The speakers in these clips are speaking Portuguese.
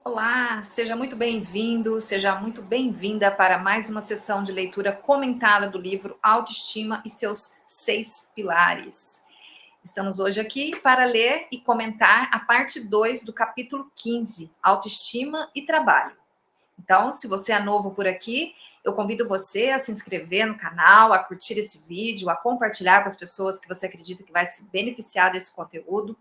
Olá, seja muito bem-vindo, seja muito bem-vinda para mais uma sessão de leitura comentada do livro Autoestima e seus 6 pilares. Estamos hoje aqui para ler e comentar a parte 2 do capítulo 15, Autoestima e Trabalho. Então, se você é novo por aqui, eu convido você a se inscrever no canal, a curtir esse vídeo, a compartilhar com as pessoas que você acredita que vai se beneficiar desse conteúdo.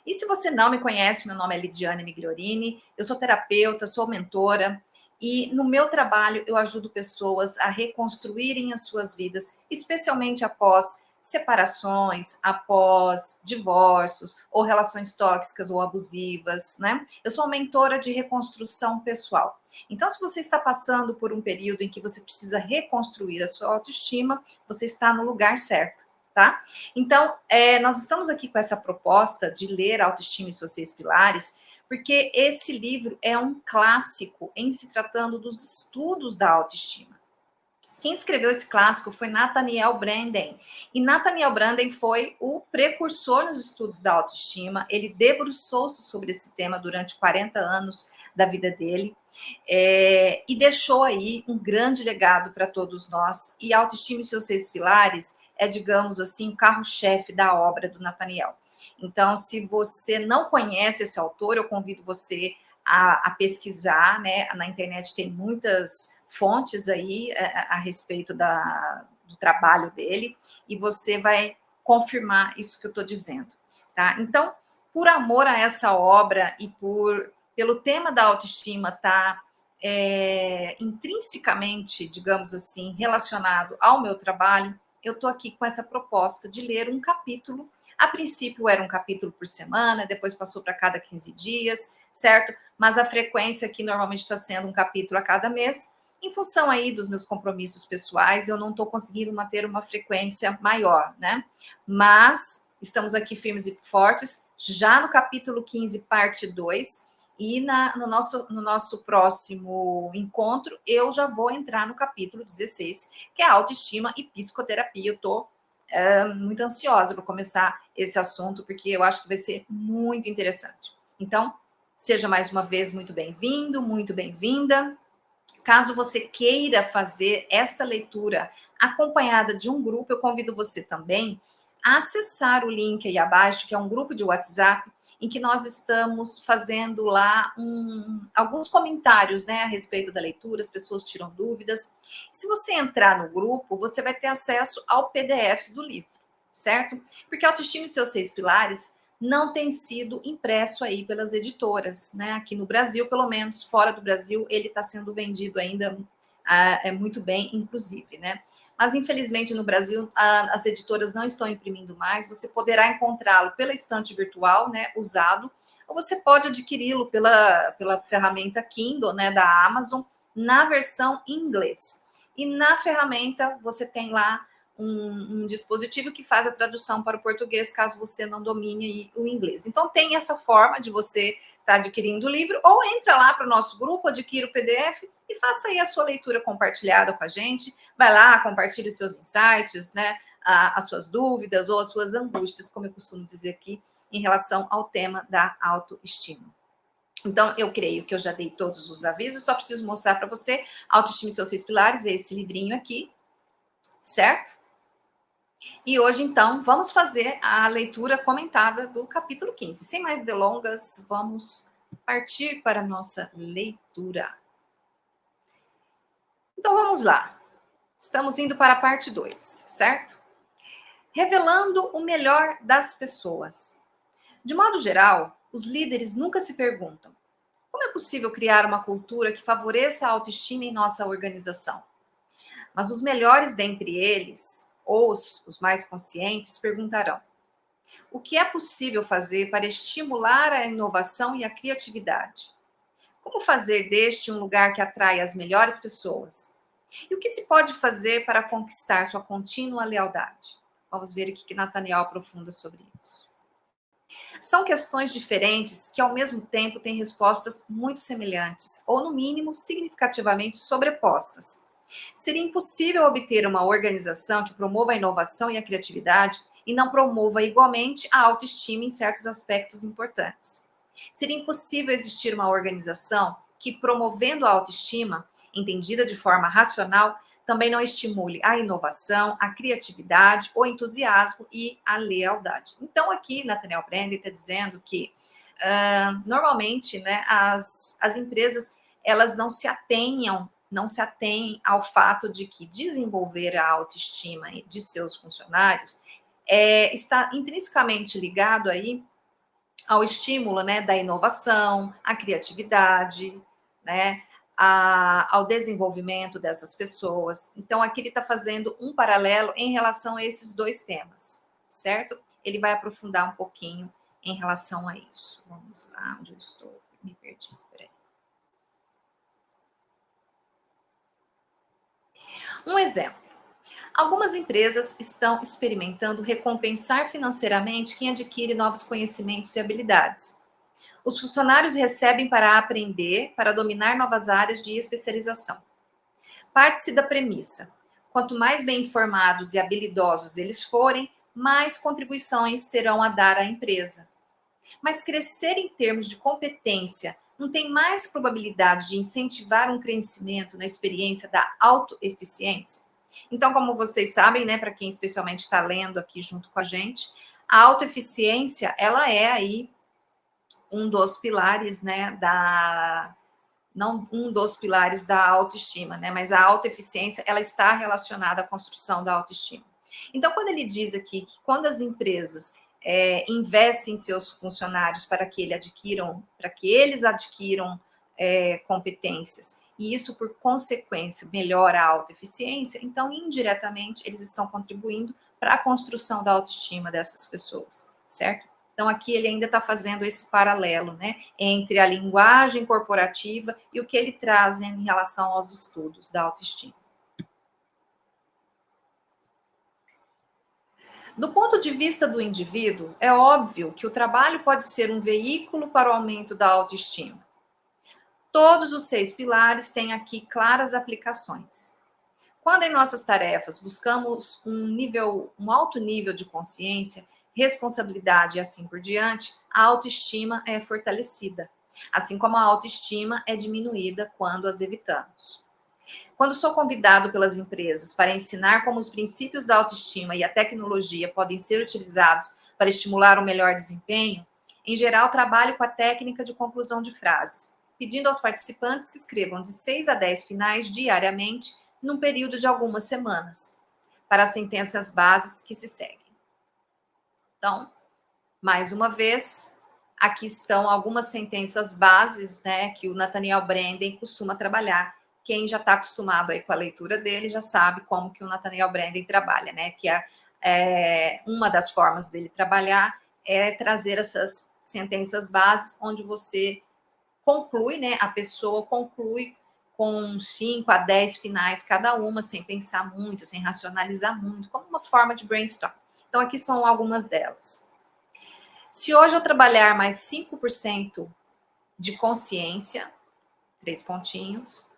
E se você não me conhece, meu nome é Lidiane Migliorini, eu sou terapeuta, sou mentora, e no meu trabalho eu ajudo pessoas a reconstruírem as suas vidas, especialmente após separações, após divórcios, ou relações tóxicas ou abusivas, né? Eu sou uma mentora de reconstrução pessoal. Então, se você está passando por um período em que você precisa reconstruir a sua autoestima, você está no lugar certo, tá? Então, nós estamos aqui com essa proposta de ler Autoestima e seus 6 pilares, porque esse livro é um clássico em se tratando dos estudos da autoestima. Quem escreveu esse clássico foi Nathaniel Branden. E Nathaniel Branden foi o precursor nos estudos da autoestima. Ele debruçou-se sobre esse tema durante 40 anos da vida dele. E deixou aí um grande legado para todos nós. E a Autoestima e seus 6 pilares é, digamos assim, o carro-chefe da obra do Nathaniel. Então, se você não conhece esse autor, eu convido você a pesquisar, né? Na internet tem muitas fontes aí a respeito do trabalho dele, e você vai confirmar isso que eu estou dizendo, tá? Então, por amor a essa obra e pelo tema da autoestima estar intrinsecamente, digamos assim, relacionado ao meu trabalho, eu estou aqui com essa proposta de ler um capítulo. A princípio era um capítulo por semana, depois passou para cada 15 dias, certo? Mas a frequência aqui normalmente está sendo um capítulo a cada mês. Em função aí dos meus compromissos pessoais, eu não estou conseguindo manter uma frequência maior, né? Mas estamos aqui firmes e fortes, já no capítulo 15, parte 2, e no nosso próximo encontro, eu já vou entrar no capítulo 16, que é autoestima e psicoterapia. Eu estou muito ansiosa para começar esse assunto, porque eu acho que vai ser muito interessante. Então, seja mais uma vez muito bem-vindo, muito bem-vinda. Caso você queira fazer esta leitura acompanhada de um grupo, eu convido você também a acessar o link aí abaixo, que é um grupo de WhatsApp, em que nós estamos fazendo lá alguns comentários, né, a respeito da leitura, as pessoas tiram dúvidas. Se você entrar no grupo, você vai ter acesso ao PDF do livro, certo? Porque Autoestima e seus 6 pilares não tem sido impresso aí pelas editoras, né? Aqui no Brasil, pelo menos, fora do Brasil, ele está sendo vendido ainda muito bem, inclusive, né? Mas, infelizmente, no Brasil, as editoras não estão imprimindo mais. Você poderá encontrá-lo pela estante virtual, né, usado, ou você pode adquiri-lo pela ferramenta Kindle, né, da Amazon, na versão em inglês. E na ferramenta, você tem lá um dispositivo que faz a tradução para o português, caso você não domine o inglês. Então, tem essa forma de você estar adquirindo o livro, ou entra lá para o nosso grupo, adquira o PDF e faça aí a sua leitura compartilhada com a gente. Vai lá, compartilhe os seus insights, né, as suas dúvidas ou as suas angústias, como eu costumo dizer aqui, em relação ao tema da autoestima. Então, eu creio que eu já dei todos os avisos, só preciso mostrar para você Autoestima e seus 6 pilares, esse livrinho aqui, certo? E hoje, então, vamos fazer a leitura comentada do capítulo 15. Sem mais delongas, vamos partir para a nossa leitura. Então, vamos lá. Estamos indo para a parte 2, certo? Revelando o melhor das pessoas. De modo geral, os líderes nunca se perguntam: como é possível criar uma cultura que favoreça a autoestima em nossa organização? Mas os melhores dentre eles, ou os mais conscientes, perguntarão: o que é possível fazer para estimular a inovação e a criatividade? Como fazer deste um lugar que atrai as melhores pessoas? E o que se pode fazer para conquistar sua contínua lealdade? Vamos ver o que Nathaniel aprofunda sobre isso. São questões diferentes que, ao mesmo tempo, têm respostas muito semelhantes, ou, no mínimo, significativamente sobrepostas. Seria impossível obter uma organização que promova a inovação e a criatividade e não promova igualmente a autoestima em certos aspectos importantes. Seria impossível existir uma organização que, promovendo a autoestima, entendida de forma racional, também não estimule a inovação, a criatividade, o entusiasmo e a lealdade. Então, aqui, Nathaniel Branden está dizendo que, normalmente, né, as empresas, elas não se atêm ao fato de que desenvolver a autoestima de seus funcionários está intrinsecamente ligado aí ao estímulo, né, da inovação, à criatividade, né, ao desenvolvimento dessas pessoas. Então, aqui ele está fazendo um paralelo em relação a esses dois temas, certo? Ele vai aprofundar um pouquinho em relação a isso. Vamos lá, onde eu estou? Me perdi. Peraí. Um exemplo. Algumas empresas estão experimentando recompensar financeiramente quem adquire novos conhecimentos e habilidades. Os funcionários recebem para aprender, para dominar novas áreas de especialização. Parte-se da premissa: quanto mais bem informados e habilidosos eles forem, mais contribuições terão a dar à empresa. Mas crescer em termos de competência não tem mais probabilidade de incentivar um crescimento na experiência da autoeficiência? Então, como vocês sabem, né, para quem especialmente está lendo aqui junto com a gente, a autoeficiência, ela é aí um dos pilares, né, não um dos pilares da autoestima, né, mas a autoeficiência, ela está relacionada à construção da autoestima. Então, quando ele diz aqui que quando as empresas investem em seus funcionários para que eles adquiram competências, e isso, por consequência, melhora a autoeficiência, então, indiretamente, eles estão contribuindo para a construção da autoestima dessas pessoas, certo? Então, aqui ele ainda está fazendo esse paralelo, né, entre a linguagem corporativa e o que ele traz em relação aos estudos da autoestima. Do ponto de vista do indivíduo, é óbvio que o trabalho pode ser um veículo para o aumento da autoestima. Todos os 6 pilares têm aqui claras aplicações. Quando em nossas tarefas buscamos um alto nível de consciência, responsabilidade e assim por diante, a autoestima é fortalecida, assim como a autoestima é diminuída quando as evitamos. Quando sou convidado pelas empresas para ensinar como os princípios da autoestima e a tecnologia podem ser utilizados para estimular um melhor desempenho, em geral trabalho com a técnica de conclusão de frases, pedindo aos participantes que escrevam de 6 a 10 finais diariamente num período de algumas semanas, para as sentenças bases que se seguem. Então, mais uma vez, aqui estão algumas sentenças bases, né, que o Nathaniel Branden costuma trabalhar. Quem já está acostumado aí com a leitura dele já sabe como que o Nathaniel Branden trabalha, né, que uma das formas dele trabalhar é trazer essas sentenças bases, onde você conclui, né, a pessoa conclui com 5 a 10 finais cada uma, sem pensar muito, sem racionalizar muito, como uma forma de brainstorm. Então, aqui são algumas delas. Se hoje eu trabalhar mais 5% de consciência, 3 pontinhos.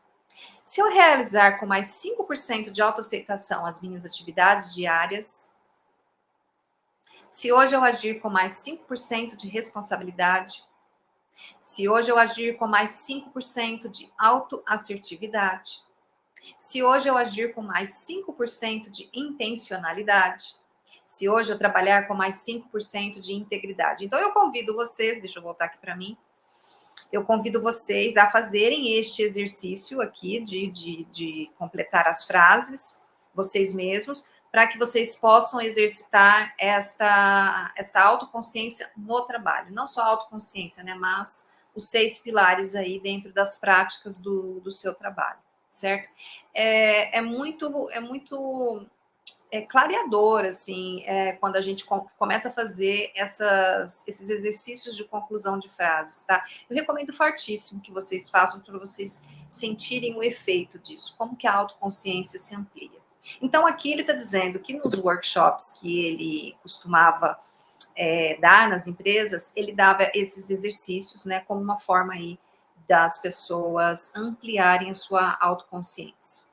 Se eu realizar com mais 5% de autoaceitação as minhas atividades diárias. Se hoje eu agir com mais 5% de responsabilidade. Se hoje eu agir com mais 5% de autoassertividade. Se hoje eu agir com mais 5% de intencionalidade. Se hoje eu trabalhar com mais 5% de integridade. Então, eu convido vocês, deixa eu voltar aqui para mim, eu convido vocês a fazerem este exercício aqui de completar as frases, vocês mesmos, para que vocês possam exercitar esta autoconsciência no trabalho. Não só a autoconsciência, né, mas os 6 pilares aí dentro das práticas do seu trabalho, certo? É muito clareador, assim, quando a gente começa a fazer esses exercícios de conclusão de frases, tá? Eu recomendo fortíssimo que vocês façam para vocês sentirem o efeito disso, como que a autoconsciência se amplia. Então, aqui ele está dizendo que nos workshops que ele costumava dar nas empresas, ele dava esses exercícios, né, como uma forma aí das pessoas ampliarem a sua autoconsciência.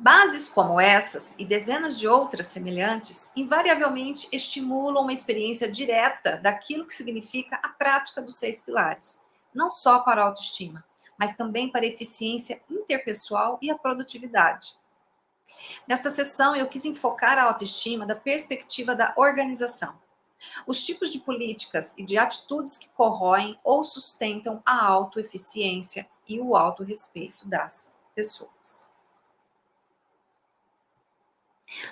Bases como essas e dezenas de outras semelhantes invariavelmente estimulam uma experiência direta daquilo que significa a prática dos 6 pilares, não só para a autoestima, mas também para a eficiência interpessoal e a produtividade. Nesta sessão, eu quis enfocar a autoestima da perspectiva da organização, os tipos de políticas e de atitudes que corroem ou sustentam a autoeficiência e o autorrespeito das pessoas.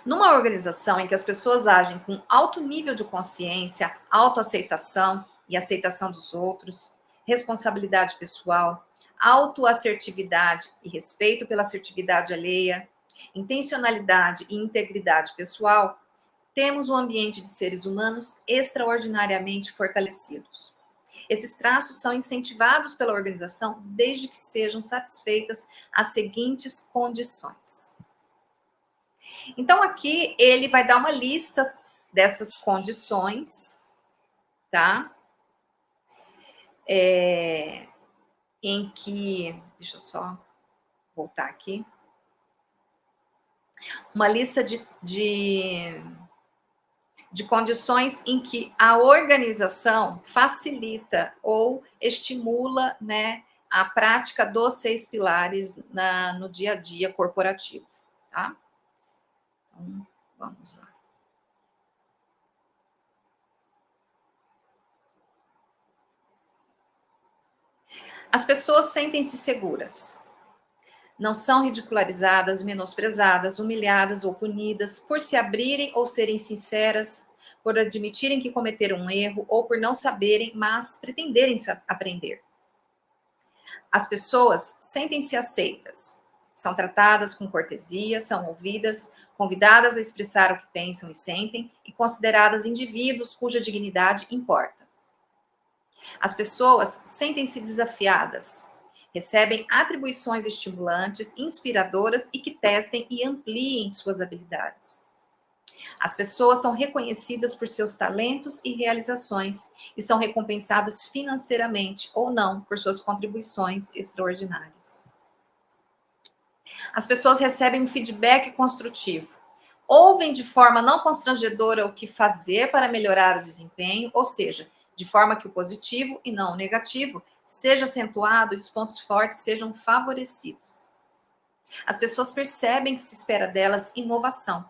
Numa organização em que as pessoas agem com alto nível de consciência, autoaceitação e aceitação dos outros, responsabilidade pessoal, autoassertividade e respeito pela assertividade alheia, intencionalidade e integridade pessoal, temos um ambiente de seres humanos extraordinariamente fortalecidos. Esses traços são incentivados pela organização desde que sejam satisfeitas as seguintes condições. Então, aqui ele vai dar uma lista dessas condições, tá? Em que. Deixa eu só voltar aqui. Uma lista de condições em que a organização facilita ou estimula, né, a prática dos 6 pilares no dia a dia corporativo, tá? Então, vamos lá. As pessoas sentem-se seguras. Não são ridicularizadas, menosprezadas, humilhadas ou punidas por se abrirem ou serem sinceras, por admitirem que cometeram um erro ou por não saberem, mas pretenderem aprender. As pessoas sentem-se aceitas, são tratadas com cortesia, são ouvidas, convidadas a expressar o que pensam e sentem e consideradas indivíduos cuja dignidade importa. As pessoas sentem-se desafiadas, recebem atribuições estimulantes, inspiradoras e que testem e ampliem suas habilidades. As pessoas são reconhecidas por seus talentos e realizações e são recompensadas financeiramente ou não por suas contribuições extraordinárias. As pessoas recebem um feedback construtivo, ouvem de forma não constrangedora o que fazer para melhorar o desempenho, ou seja, de forma que o positivo e não o negativo seja acentuado e os pontos fortes sejam favorecidos. As pessoas percebem que se espera delas inovação.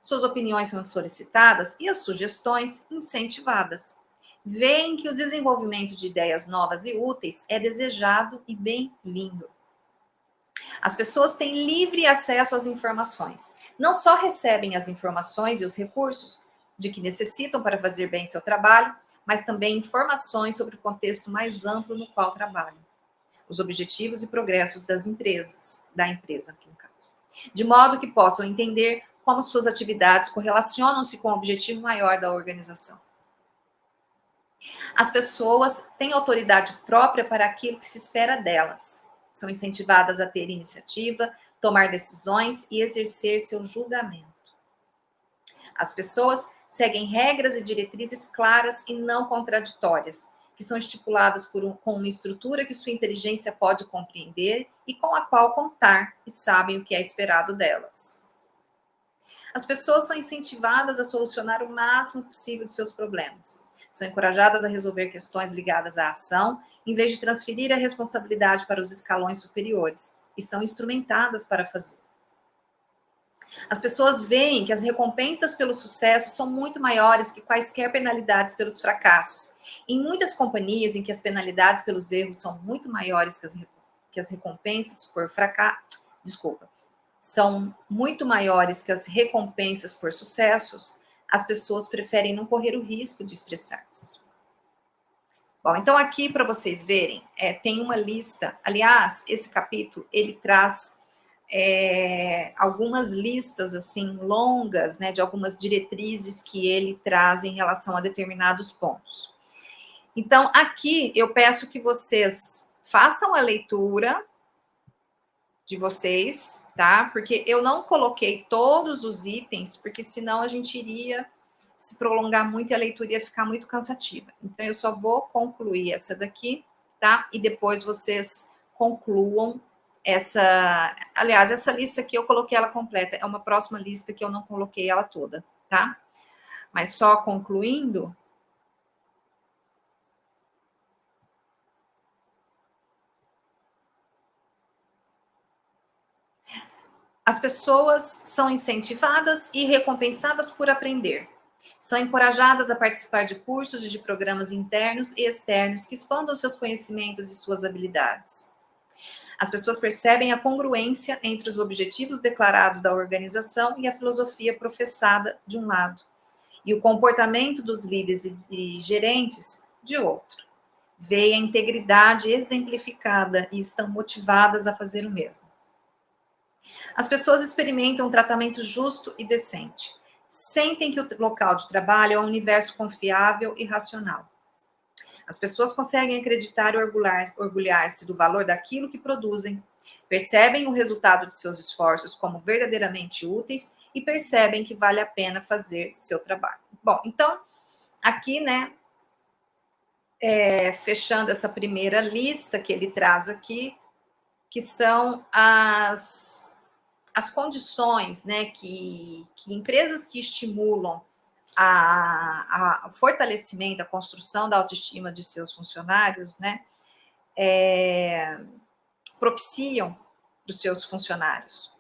Suas opiniões são solicitadas e as sugestões incentivadas. Veem que o desenvolvimento de ideias novas e úteis é desejado e bem-vindo. As pessoas têm livre acesso às informações. Não só recebem as informações e os recursos de que necessitam para fazer bem seu trabalho, mas também informações sobre o contexto mais amplo no qual trabalham, os objetivos e progressos da empresa, aqui no caso, de modo que possam entender como suas atividades correlacionam-se com o objetivo maior da organização. As pessoas têm autoridade própria para aquilo que se espera delas. São incentivadas a ter iniciativa, tomar decisões e exercer seu julgamento. As pessoas seguem regras e diretrizes claras e não contraditórias, que são estipuladas com uma estrutura que sua inteligência pode compreender e com a qual contar e sabem o que é esperado delas. As pessoas são incentivadas a solucionar o máximo possível de seus problemas. São encorajadas a resolver questões ligadas à ação, em vez de transferir a responsabilidade para os escalões superiores, e são instrumentadas para fazer. As pessoas veem que as recompensas pelo sucesso são muito maiores que quaisquer penalidades pelos fracassos. Em muitas companhias em que as penalidades pelos erros são muito maiores que as recompensas por fracasso, são muito maiores que as recompensas por sucessos, as pessoas preferem não correr o risco de expressar-se. Bom, então aqui para vocês verem, tem uma lista. Aliás, esse capítulo ele traz algumas listas assim longas, né, de algumas diretrizes que ele traz em relação a determinados pontos. Então aqui eu peço que vocês façam a leitura de vocês, tá? Porque eu não coloquei todos os itens, porque senão a gente iria se prolongar muito e a leitura ia ficar muito cansativa. Então, eu só vou concluir essa daqui, tá? E depois vocês concluam Aliás, essa lista aqui eu coloquei ela completa, é uma próxima lista que eu não coloquei ela toda, tá? Mas só concluindo, as pessoas são incentivadas e recompensadas por aprender. São encorajadas a participar de cursos e de programas internos e externos que expandam seus conhecimentos e suas habilidades. As pessoas percebem a congruência entre os objetivos declarados da organização e a filosofia professada, de um lado, e o comportamento dos líderes e gerentes, de outro. Veem a integridade exemplificada e estão motivadas a fazer o mesmo. As pessoas experimentam um tratamento justo e decente. Sentem que o local de trabalho é um universo confiável e racional. As pessoas conseguem acreditar e orgulhar-se do valor daquilo que produzem, percebem o resultado de seus esforços como verdadeiramente úteis e percebem que vale a pena fazer seu trabalho. Bom, então, aqui, né, fechando essa primeira lista que ele traz aqui, que são as condições, né, que empresas que estimulam o fortalecimento, a construção da autoestima de seus funcionários, né, propiciam para os seus funcionários.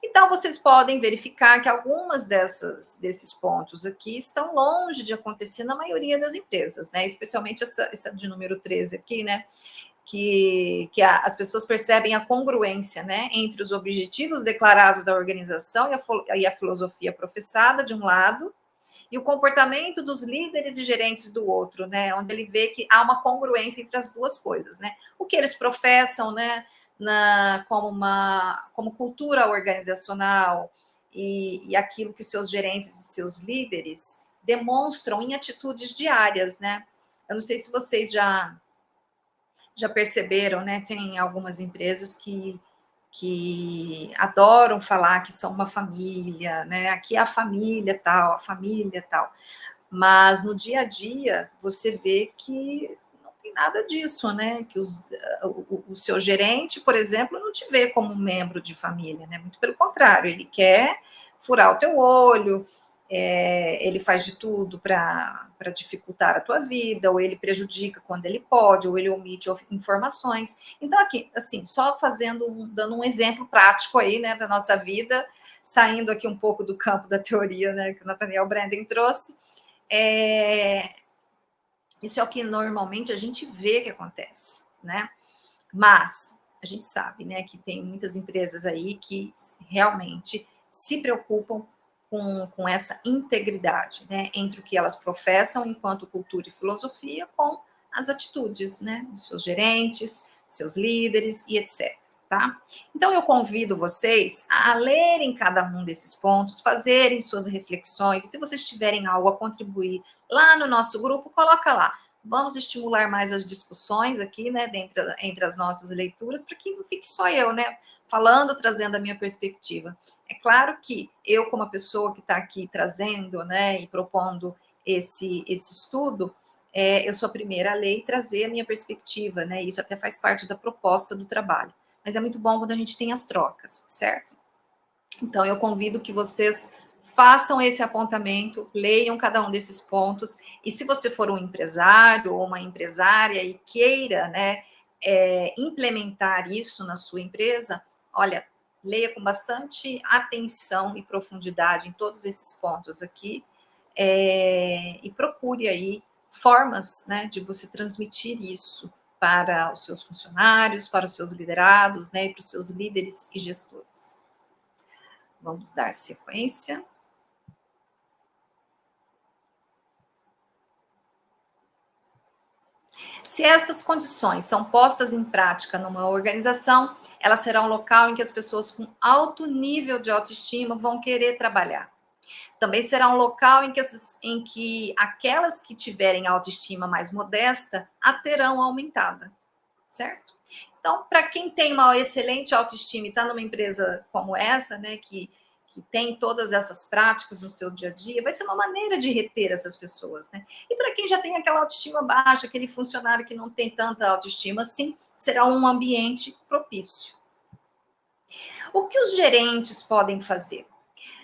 Então, vocês podem verificar que algumas desses pontos aqui estão longe de acontecer na maioria das empresas, né? Especialmente essa de número 13 aqui, né? As pessoas percebem a congruência, né, entre os objetivos declarados da organização e a filosofia professada, de um lado, e o comportamento dos líderes e gerentes do outro, né, onde ele vê que há uma congruência entre as duas coisas, né, o que eles professam, né, como cultura organizacional e aquilo que seus gerentes e seus líderes demonstram em atitudes diárias, né. Eu não sei se vocês já perceberam, né? Tem algumas empresas que adoram falar que são uma família, né? Aqui é a família tal, a família tal. Mas no dia a dia você vê que não tem nada disso, né? Que o seu gerente, por exemplo, não te vê como um membro de família, né? Muito pelo contrário, ele quer furar o teu olho, ele faz de tudo para dificultar a tua vida, ou ele prejudica quando ele pode, ou ele omite informações. Então, aqui, assim, só dando um exemplo prático aí, né, da nossa vida, saindo aqui um pouco do campo da teoria, né, que o Nathaniel Branden trouxe, isso é o que normalmente a gente vê que acontece, né? Mas a gente sabe, né, que tem muitas empresas aí que realmente se preocupam com essa integridade, né, entre o que elas professam enquanto cultura e filosofia com as atitudes, né, dos seus gerentes, seus líderes e etc. Tá? Então eu convido vocês a lerem cada um desses pontos, fazerem suas reflexões. E se vocês tiverem algo a contribuir lá no nosso grupo, coloca lá. Vamos estimular mais as discussões aqui, né, entre as nossas leituras, para que não fique só eu, né, falando, trazendo a minha perspectiva. É claro que eu, como a pessoa que está aqui trazendo, né, e propondo esse estudo, eu sou a primeira a ler e trazer a minha perspectiva, né, isso até faz parte da proposta do trabalho. Mas é muito bom quando a gente tem as trocas, certo? Então, eu convido que vocês façam esse apontamento, leiam cada um desses pontos, e se você for um empresário ou uma empresária e queira, né, implementar isso na sua empresa, olha, leia com bastante atenção e profundidade em todos esses pontos aqui, e procure aí formas, né, de você transmitir isso para os seus funcionários, para os seus liderados, né, e para os seus líderes e gestores. Vamos dar sequência. Se estas condições são postas em prática numa organização, ela será um local em que as pessoas com alto nível de autoestima vão querer trabalhar. Também será um local em que aquelas que tiverem autoestima mais modesta a terão aumentada, certo? Então, para quem tem uma excelente autoestima e está numa empresa como essa, né, que tem todas essas práticas no seu dia a dia, vai ser uma maneira de reter essas pessoas, né? E para quem já tem aquela autoestima baixa, aquele funcionário que não tem tanta autoestima assim, será um ambiente propício. O que os gerentes podem fazer?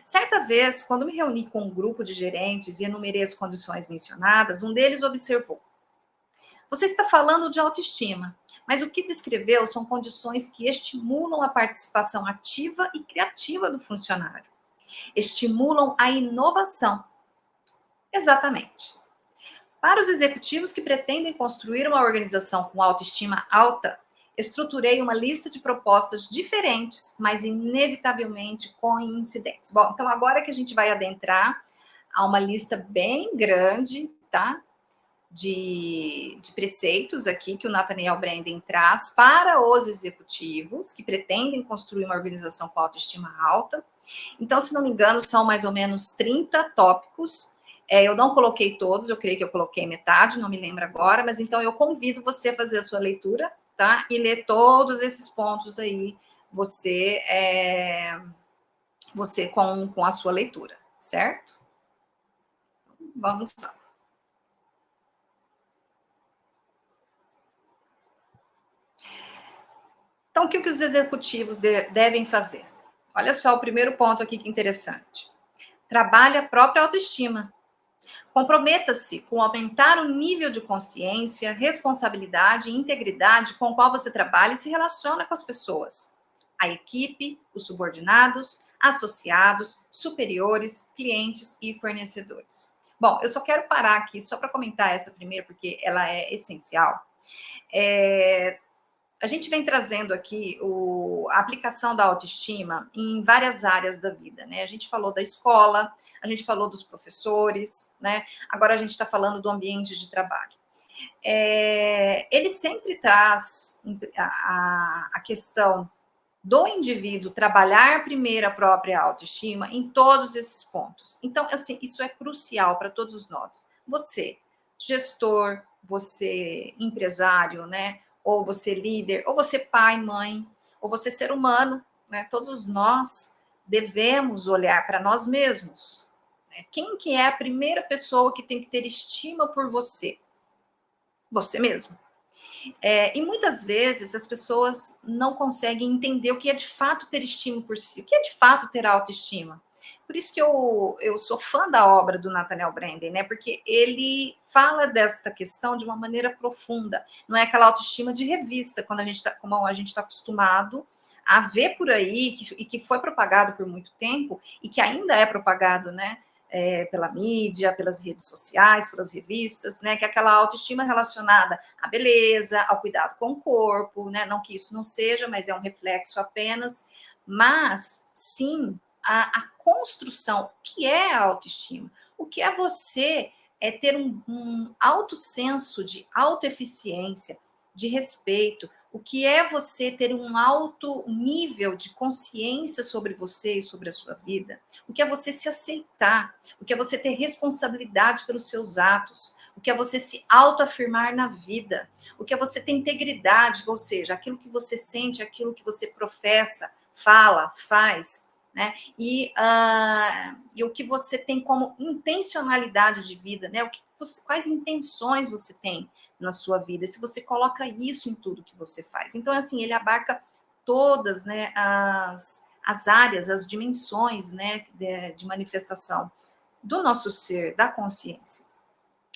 Certa vez, quando me reuni com um grupo de gerentes e enumerei as condições mencionadas, um deles observou: você está falando de autoestima, mas o que descreveu são condições que estimulam a participação ativa e criativa do funcionário, estimulam a inovação. Exatamente. Para os executivos que pretendem construir uma organização com autoestima alta, estruturei uma lista de propostas diferentes, mas inevitavelmente coincidentes. Bom, então agora que a gente vai adentrar a uma lista bem grande, tá? De preceitos aqui que o Nathaniel Branden traz para os executivos que pretendem construir uma organização com autoestima alta. Então, se não me engano, são mais ou menos 30 tópicos. Eu não coloquei todos, eu creio que eu coloquei metade, não me lembro agora, mas então eu convido você a fazer a sua leitura, tá? E ler todos esses pontos aí, você com a sua leitura, certo? Vamos lá. Então, o que os executivos devem fazer? Olha só o primeiro ponto aqui que interessante. Trabalhe a própria autoestima. Comprometa-se com aumentar o nível de consciência, responsabilidade e integridade com o qual você trabalha e se relaciona com as pessoas. A equipe, os subordinados, associados, superiores, clientes e fornecedores. Bom, eu só quero parar aqui só para comentar essa primeira, porque ela é essencial. A gente vem trazendo aqui a aplicação da autoestima em várias áreas da vida, né? A gente falou da escola, a gente falou dos professores, né? Agora a gente está falando do ambiente de trabalho. Ele sempre traz a questão do indivíduo trabalhar primeiro a própria autoestima em todos esses pontos. Então, assim, isso é crucial para todos nós. Você, gestor, você, empresário, né? Ou você líder, ou você pai, mãe, ou você ser humano, né? Todos nós devemos olhar para nós mesmos. Né? Quem que é a primeira pessoa que tem que ter estima por você? Você mesmo. E muitas vezes as pessoas não conseguem entender o que é de fato ter estima por si, o que é de fato ter autoestima. Por isso que eu sou fã da obra do Nathaniel Branden, né? Porque ele fala desta questão de uma maneira profunda. Não é aquela autoestima de revista, como a gente está acostumado a ver por aí, e que foi propagado por muito tempo, e que ainda é propagado, né? Pela mídia, pelas redes sociais, pelas revistas, né? Que é aquela autoestima relacionada à beleza, ao cuidado com o corpo, né? Não que isso não seja, mas é um reflexo apenas. Mas, sim, a construção, o que é a autoestima? O que é você ter um alto senso de autoeficiência, de respeito, o que é você ter um alto nível de consciência sobre você e sobre a sua vida, o que é você se aceitar, o que é você ter responsabilidade pelos seus atos, o que é você se autoafirmar na vida, o que é você ter integridade, ou seja, aquilo que você sente, aquilo que você professa, fala, faz, né? E o que você tem como intencionalidade de vida, né? Quais intenções você tem na sua vida, se você coloca isso em tudo que você faz. Então, assim, ele abarca todas, né, as áreas, as dimensões, né, de manifestação do nosso ser, da consciência.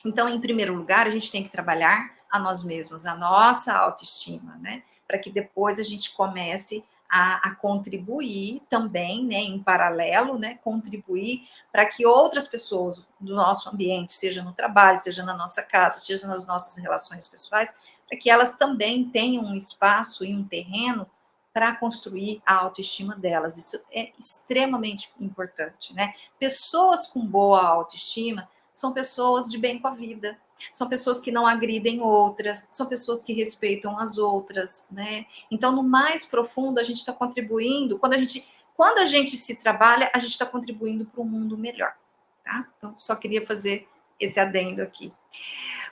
Então, em primeiro lugar, a gente tem que trabalhar a nós mesmos, a nossa autoestima, né, para que depois a gente comece a contribuir também, né, em paralelo, né, contribuir para que outras pessoas do nosso ambiente, seja no trabalho, seja na nossa casa, seja nas nossas relações pessoais, para que elas também tenham um espaço e um terreno para construir a autoestima delas. Isso é extremamente importante, né? Pessoas com boa autoestima são pessoas de bem com a vida, são pessoas que não agridem outras, são pessoas que respeitam as outras, né? Então, no mais profundo, a gente está contribuindo, quando a gente se trabalha, a gente está contribuindo para um mundo melhor, tá? Então, só queria fazer esse adendo aqui.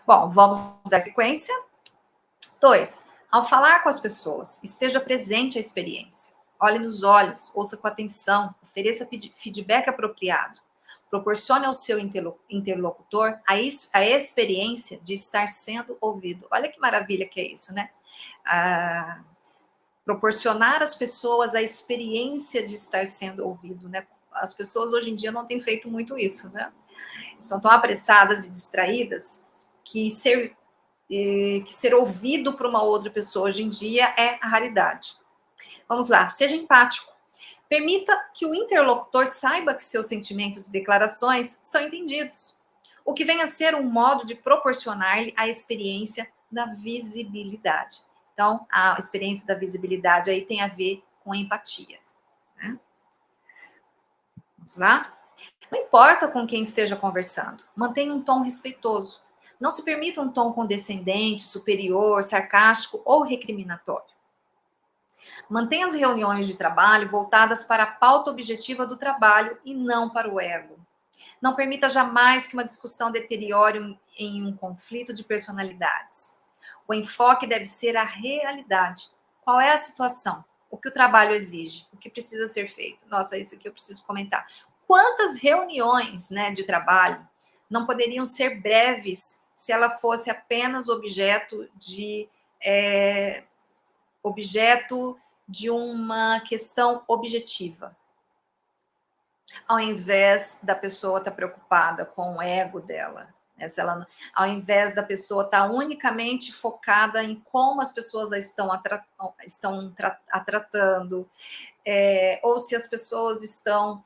Bom, vamos dar sequência. 2. Ao falar com as pessoas, esteja presente à experiência. Olhe nos olhos, ouça com atenção, ofereça feedback apropriado. Proporcione ao seu interlocutor a experiência de estar sendo ouvido. Olha que maravilha que é isso, né? proporcionar às pessoas a experiência de estar sendo ouvido, né? As pessoas hoje em dia não têm feito muito isso, né? Estão tão apressadas e distraídas que ser ouvido por uma outra pessoa hoje em dia é a raridade. Vamos lá, seja empático. Permita que o interlocutor saiba que seus sentimentos e declarações são entendidos, o que vem a ser um modo de proporcionar-lhe a experiência da visibilidade. Então, a experiência da visibilidade aí tem a ver com empatia. Né? Vamos lá? Não importa com quem esteja conversando, mantenha um tom respeitoso. Não se permita um tom condescendente, superior, sarcástico ou recriminatório. Mantenha as reuniões de trabalho voltadas para a pauta objetiva do trabalho e não para o ego. Não permita jamais que uma discussão deteriore em um conflito de personalidades. O enfoque deve ser a realidade. Qual é a situação? O que o trabalho exige? O que precisa ser feito? Nossa, isso aqui eu preciso comentar. Quantas reuniões, né, de trabalho não poderiam ser breves se ela fosse apenas objeto de uma questão objetiva, ao invés da pessoa estar preocupada com o ego dela, né? Se ela, ao invés da pessoa estar unicamente focada em como as pessoas a estão a tratando, ou se as pessoas estão,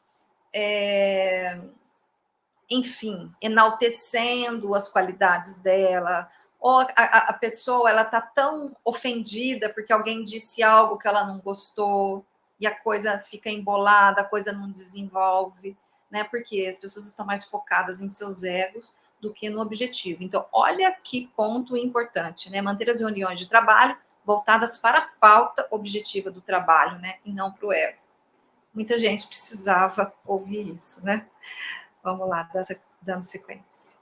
enfim, enaltecendo as qualidades dela, ou a pessoa ela está tão ofendida porque alguém disse algo que ela não gostou, e a coisa fica embolada, a coisa não desenvolve, né? Porque as pessoas estão mais focadas em seus egos do que no objetivo. Então, olha que ponto importante, né? Manter as reuniões de trabalho voltadas para a pauta objetiva do trabalho, né? E não para o ego. Muita gente precisava ouvir isso, né? Vamos lá, dando sequência.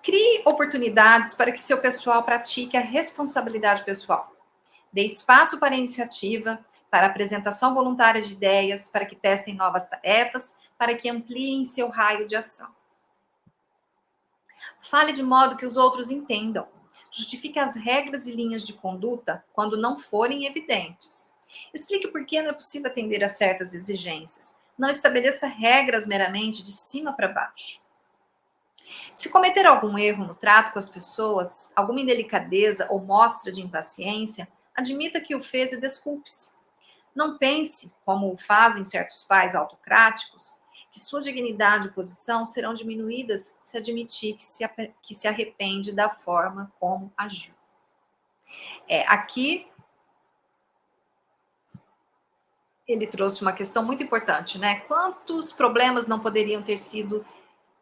Crie oportunidades para que seu pessoal pratique a responsabilidade pessoal. Dê espaço para a iniciativa, para a apresentação voluntária de ideias, para que testem novas tarefas, para que ampliem seu raio de ação. Fale de modo que os outros entendam. Justifique as regras e linhas de conduta quando não forem evidentes. Explique por que não é possível atender a certas exigências. Não estabeleça regras meramente de cima para baixo. Se cometer algum erro no trato com as pessoas, alguma indelicadeza ou mostra de impaciência, admita que o fez e desculpe-se. Não pense, como fazem certos pais autocráticos, que sua dignidade e posição serão diminuídas se admitir que se arrepende da forma como agiu. Aqui ele trouxe uma questão muito importante, né? Quantos problemas não poderiam ter sido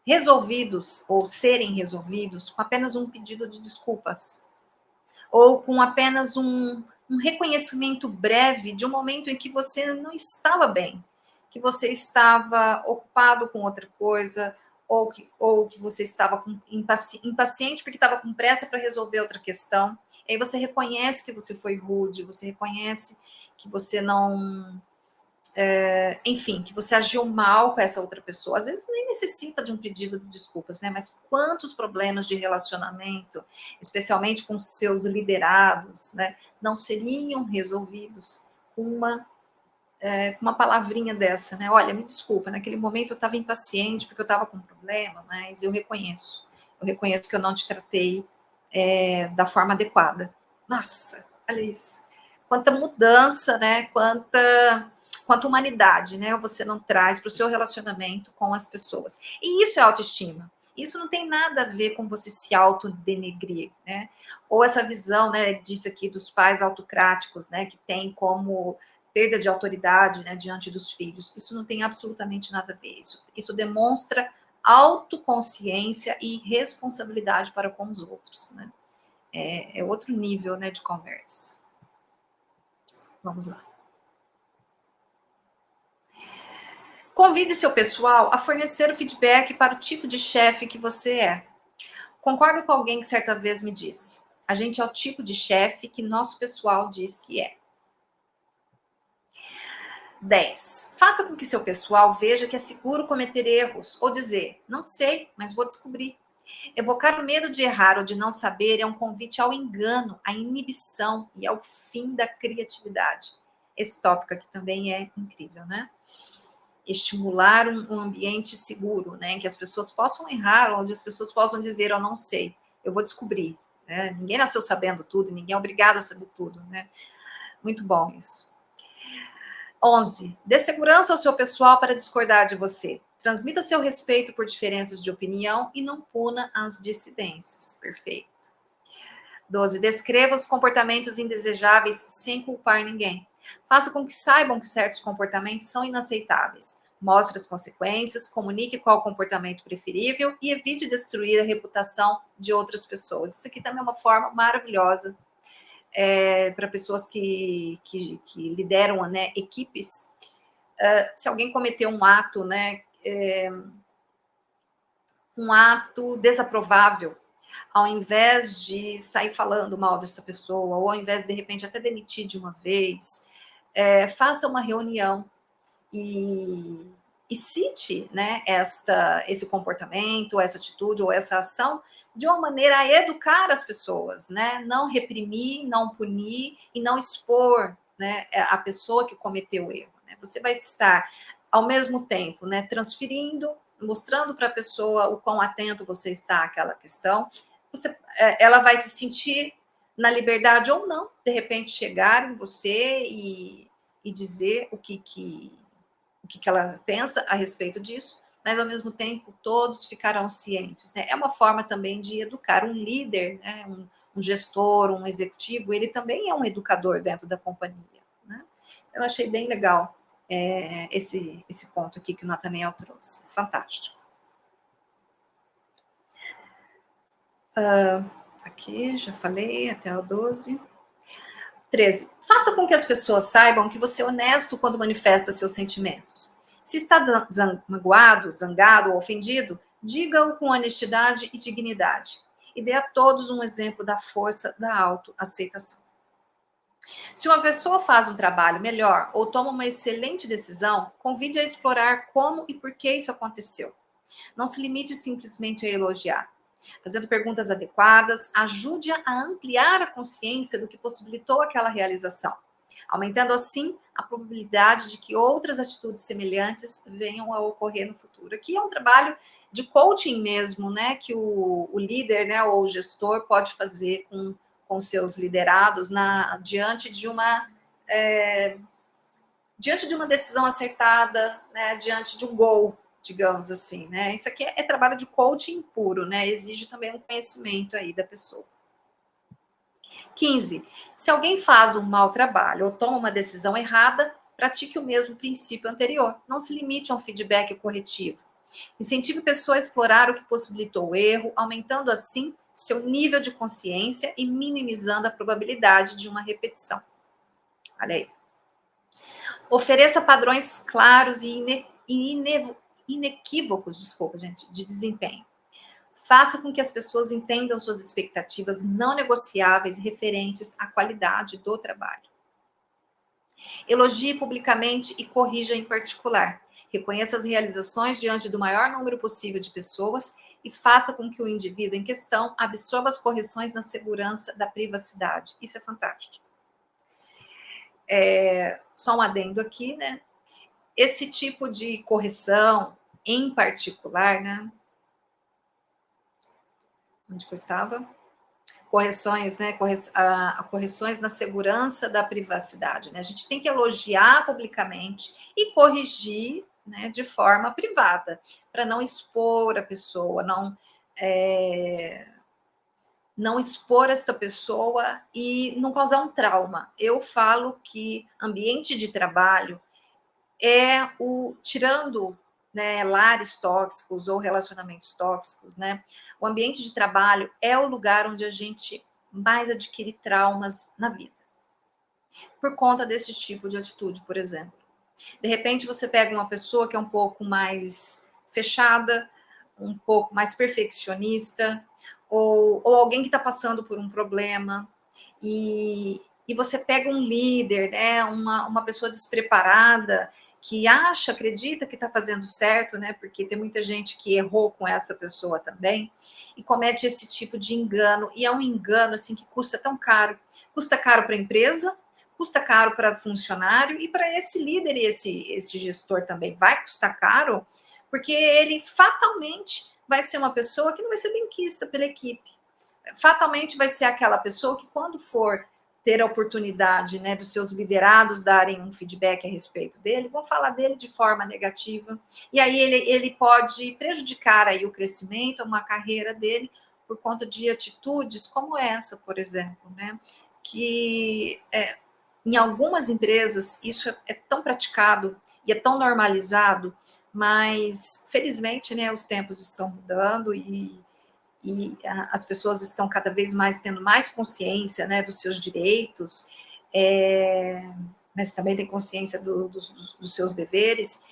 resolvidos ou serem resolvidos com apenas um pedido de desculpas? Ou com apenas um reconhecimento breve de um momento em que você não estava bem, que você estava ocupado com outra coisa, ou que você estava impaciente porque estava com pressa para resolver outra questão. E aí você reconhece que você foi rude, você reconhece que você não... enfim, que você agiu mal com essa outra pessoa. Às vezes nem necessita de um pedido de desculpas, né? Mas quantos problemas de relacionamento, especialmente com seus liderados, né, não seriam resolvidos com uma palavrinha dessa, né? Olha, me desculpa, naquele momento eu estava impaciente porque eu estava com um problema, mas eu reconheço. Eu reconheço que eu não te tratei da forma adequada. Nossa, olha isso. Quanta mudança, né? Quanta humanidade, né? Você não traz para o seu relacionamento com as pessoas. E isso é autoestima. Isso não tem nada a ver com você se autodenegrir, né? Ou essa visão, né, disso aqui dos pais autocráticos, né, que tem como perda de autoridade, né, diante dos filhos. Isso não tem absolutamente nada a ver. Isso demonstra autoconsciência e responsabilidade para com os outros, né? É outro nível, né, de conversa. Vamos lá. Convide seu pessoal a fornecer o feedback para o tipo de chefe que você é. Concordo com alguém que certa vez me disse: a gente é o tipo de chefe que nosso pessoal diz que é. 10. Faça com que seu pessoal veja que é seguro cometer erros ou dizer: não sei, mas vou descobrir. Evocar o medo de errar ou de não saber é um convite ao engano, à inibição e ao fim da criatividade. Esse tópico aqui também é incrível, né? Estimular um ambiente seguro, né? Em que as pessoas possam errar, onde as pessoas possam dizer, eu não sei, eu vou descobrir. Né? Ninguém nasceu sabendo tudo, ninguém é obrigado a saber tudo, né? Muito bom isso. 11. Dê segurança ao seu pessoal para discordar de você. Transmita seu respeito por diferenças de opinião e não puna as dissidências. Perfeito. 12. Descreva os comportamentos indesejáveis sem culpar ninguém. Faça com que saibam que certos comportamentos são inaceitáveis. Mostre as consequências, comunique qual o comportamento preferível e evite destruir a reputação de outras pessoas. Isso aqui também é uma forma maravilhosa para pessoas que lideram, né, equipes. Se alguém cometeu um ato, né, um ato desaprovável, ao invés de sair falando mal dessa pessoa, ou ao invés de repente até demitir de uma vez, faça uma reunião e cite, né, esse comportamento, essa atitude ou essa ação de uma maneira a educar as pessoas, né? Não reprimir, não punir e não expor, né, a pessoa que cometeu o erro. Né? Você vai estar, ao mesmo tempo, né, transferindo, mostrando para a pessoa o quão atento você está àquela questão. Ela vai se sentir na liberdade ou não, de repente chegar em você e dizer o que ela pensa a respeito disso, mas ao mesmo tempo todos ficarão cientes. Né? É uma forma também de educar um líder, né? um gestor, um executivo, ele também é um educador dentro da companhia. Né? Eu achei bem legal esse ponto aqui que o Nathaniel trouxe. Fantástico. Aqui, já falei, até o 12. 13. Faça com que as pessoas saibam que você é honesto quando manifesta seus sentimentos. Se está magoado, zangado ou ofendido, diga-o com honestidade e dignidade. E dê a todos um exemplo da força da autoaceitação. Se uma pessoa faz um trabalho melhor ou toma uma excelente decisão, convide a explorar como e por que isso aconteceu. Não se limite simplesmente a elogiar. Fazendo perguntas adequadas, ajude-a a ampliar a consciência do que possibilitou aquela realização, aumentando assim a probabilidade de que outras atitudes semelhantes venham a ocorrer no futuro. Aqui é um trabalho de coaching mesmo, né, que o líder, né, ou o gestor pode fazer com seus liderados diante de uma decisão acertada, né, diante de um gol, digamos assim, né? Isso aqui é trabalho de coaching puro, né? Exige também um conhecimento aí da pessoa. 15. Se alguém faz um mau trabalho ou toma uma decisão errada, pratique o mesmo princípio anterior. Não se limite a um feedback corretivo. Incentive a pessoa a explorar o que possibilitou o erro, aumentando assim seu nível de consciência e minimizando a probabilidade de uma repetição. Olha aí. Ofereça padrões claros e inequívocos, de desempenho. Faça com que as pessoas entendam suas expectativas não negociáveis referentes à qualidade do trabalho. Elogie publicamente e corrija em particular. Reconheça as realizações diante do maior número possível de pessoas e faça com que o indivíduo em questão absorva as correções na segurança da privacidade. Isso é fantástico. Só um adendo aqui, né? Esse tipo de correção, em particular, né? Onde que eu estava? Correções, né? Correções na segurança da privacidade. Né? A gente tem que elogiar publicamente e corrigir, né, de forma privada, para não expor a pessoa, não expor esta pessoa e não causar um trauma. Eu falo que ambiente de trabalho é tirando, né, lares tóxicos ou relacionamentos tóxicos, né? O ambiente de trabalho é o lugar onde a gente mais adquire traumas na vida. Por conta desse tipo de atitude, por exemplo. De repente você pega uma pessoa que é um pouco mais fechada, um pouco mais perfeccionista, ou alguém que está passando por um problema, e você pega um líder, né, uma pessoa despreparada, que acha, acredita que está fazendo certo, né? Porque tem muita gente que errou com essa pessoa também e comete esse tipo de engano. E é um engano assim que custa tão caro. Custa caro para a empresa, custa caro para funcionário e para esse líder e esse gestor também vai custar caro, porque ele fatalmente vai ser uma pessoa que não vai ser benquista pela equipe. Fatalmente vai ser aquela pessoa que, quando for ter a oportunidade, né, dos seus liderados darem um feedback a respeito dele, vão falar dele de forma negativa, e aí ele pode prejudicar aí o crescimento, uma carreira dele, por conta de atitudes como essa, por exemplo, né, que em algumas empresas isso é tão praticado e é tão normalizado, mas felizmente, né, os tempos estão mudando e as pessoas estão cada vez mais tendo mais consciência, né, dos seus direitos, mas também tem consciência dos seus deveres,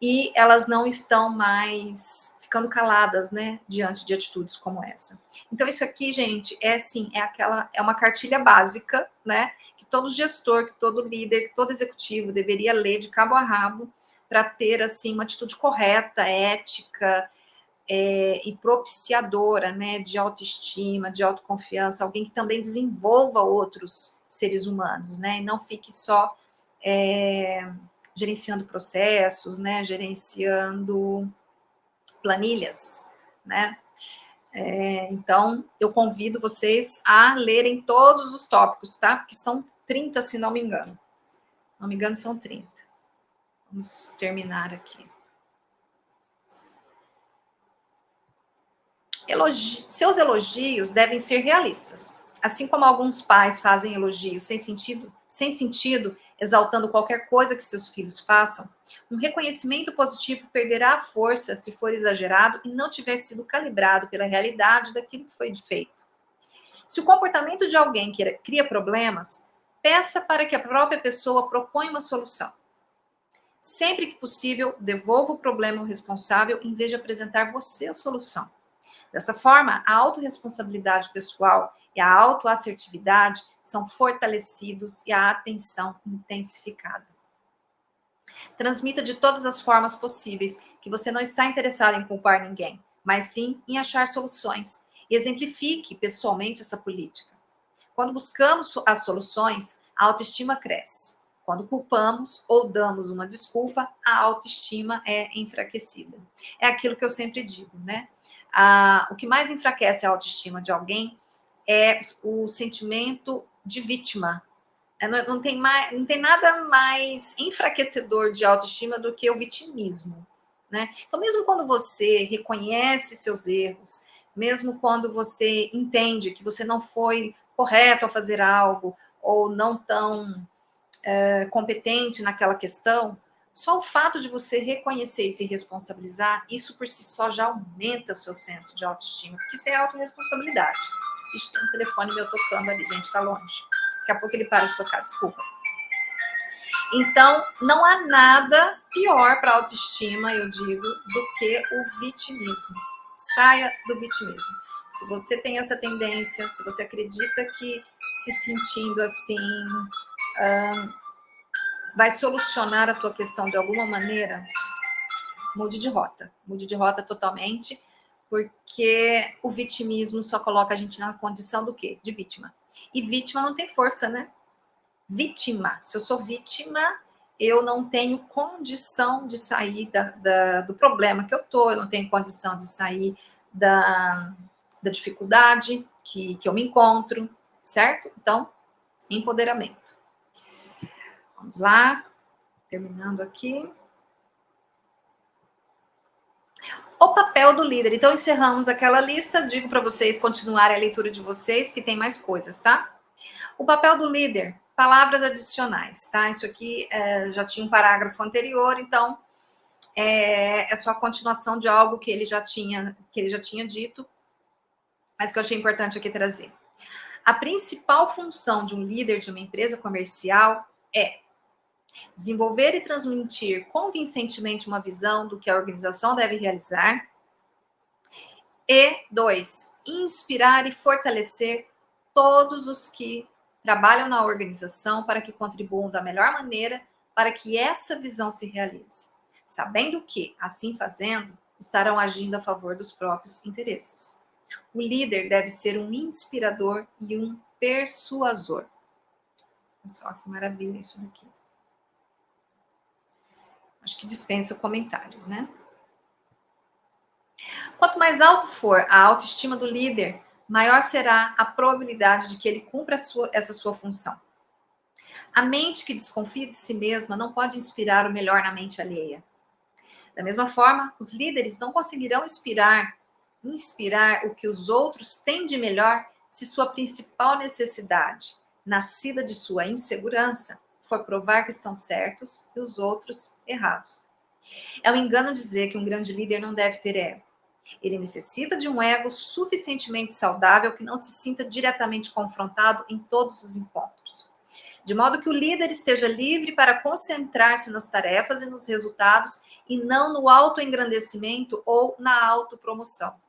e elas não estão mais ficando caladas, né, diante de atitudes como essa. Então, isso aqui, gente, é uma cartilha básica, né, que todo gestor, que todo líder, que todo executivo deveria ler de cabo a rabo para ter, assim, uma atitude correta, ética, e propiciadora, né, de autoestima, de autoconfiança, alguém que também desenvolva outros seres humanos, né, e não fique só gerenciando processos, né, gerenciando planilhas, né. Então, eu convido vocês a lerem todos os tópicos, tá? Porque são 30, se não me engano. Se não me engano, são 30. Vamos terminar aqui. Seus elogios devem ser realistas. Assim como alguns pais fazem elogios sem sentido, exaltando qualquer coisa que seus filhos façam, um reconhecimento positivo perderá a força se for exagerado e não tiver sido calibrado pela realidade daquilo que foi feito. Se o comportamento de alguém cria problemas, peça para que a própria pessoa proponha uma solução. Sempre que possível, devolva o problema ao responsável em vez de apresentar você a solução. Dessa forma, a autorresponsabilidade pessoal e a autoassertividade são fortalecidos e a atenção intensificada. Transmita de todas as formas possíveis que você não está interessado em culpar ninguém, mas sim em achar soluções. E exemplifique pessoalmente essa política. Quando buscamos as soluções, a autoestima cresce. Quando culpamos ou damos uma desculpa, a autoestima é enfraquecida. É aquilo que eu sempre digo, né? O que mais enfraquece a autoestima de alguém é o sentimento de vítima. Não tem nada mais enfraquecedor de autoestima do que o vitimismo, né? Então, mesmo quando você reconhece seus erros, mesmo quando você entende que você não foi correto ao fazer algo, ou não tão competente naquela questão, só o fato de você reconhecer e se responsabilizar, isso por si só já aumenta o seu senso de autoestima, porque isso é autorresponsabilidade. Ixi, tem um telefone meu tocando ali, gente, tá longe. Daqui a pouco ele para de tocar, desculpa. Então, não há nada pior para a autoestima, eu digo, do que o vitimismo. Saia do vitimismo. Se você tem essa tendência, se você acredita que se sentindo assim vai solucionar a tua questão de alguma maneira, mude de rota totalmente, porque o vitimismo só coloca a gente na condição do quê? De vítima. E vítima não tem força, né? Vítima. Se eu sou vítima, eu não tenho condição de sair do problema que eu tô, eu não tenho condição de sair da dificuldade que eu me encontro, certo? Então, empoderamento. Vamos lá, terminando aqui. O papel do líder. Então, encerramos aquela lista. Digo para vocês continuarem a leitura de vocês, que tem mais coisas, tá? O papel do líder. Palavras adicionais, tá? Isso aqui já tinha um parágrafo anterior, então é só a continuação de algo que ele já tinha dito, mas que eu achei importante aqui trazer. A principal função de um líder de uma empresa comercial é desenvolver e transmitir convincentemente uma visão do que a organização deve realizar. E 2, inspirar e fortalecer todos os que trabalham na organização para que contribuam da melhor maneira para que essa visão se realize, sabendo que, assim fazendo, estarão agindo a favor dos próprios interesses. O líder deve ser um inspirador e um persuasor. Olha só que maravilha isso daqui. Acho que dispensa comentários, né? Quanto mais alto for a autoestima do líder, maior será a probabilidade de que ele cumpra essa sua função. A mente que desconfia de si mesma não pode inspirar o melhor na mente alheia. Da mesma forma, os líderes não conseguirão inspirar o que os outros têm de melhor se sua principal necessidade, nascida de sua insegurança, for provar que estão certos e os outros errados. É um engano dizer que um grande líder não deve ter ego. Ele necessita de um ego suficientemente saudável que não se sinta diretamente confrontado em todos os encontros. De modo que o líder esteja livre para concentrar-se nas tarefas e nos resultados e não no autoengrandecimento ou na autopromoção.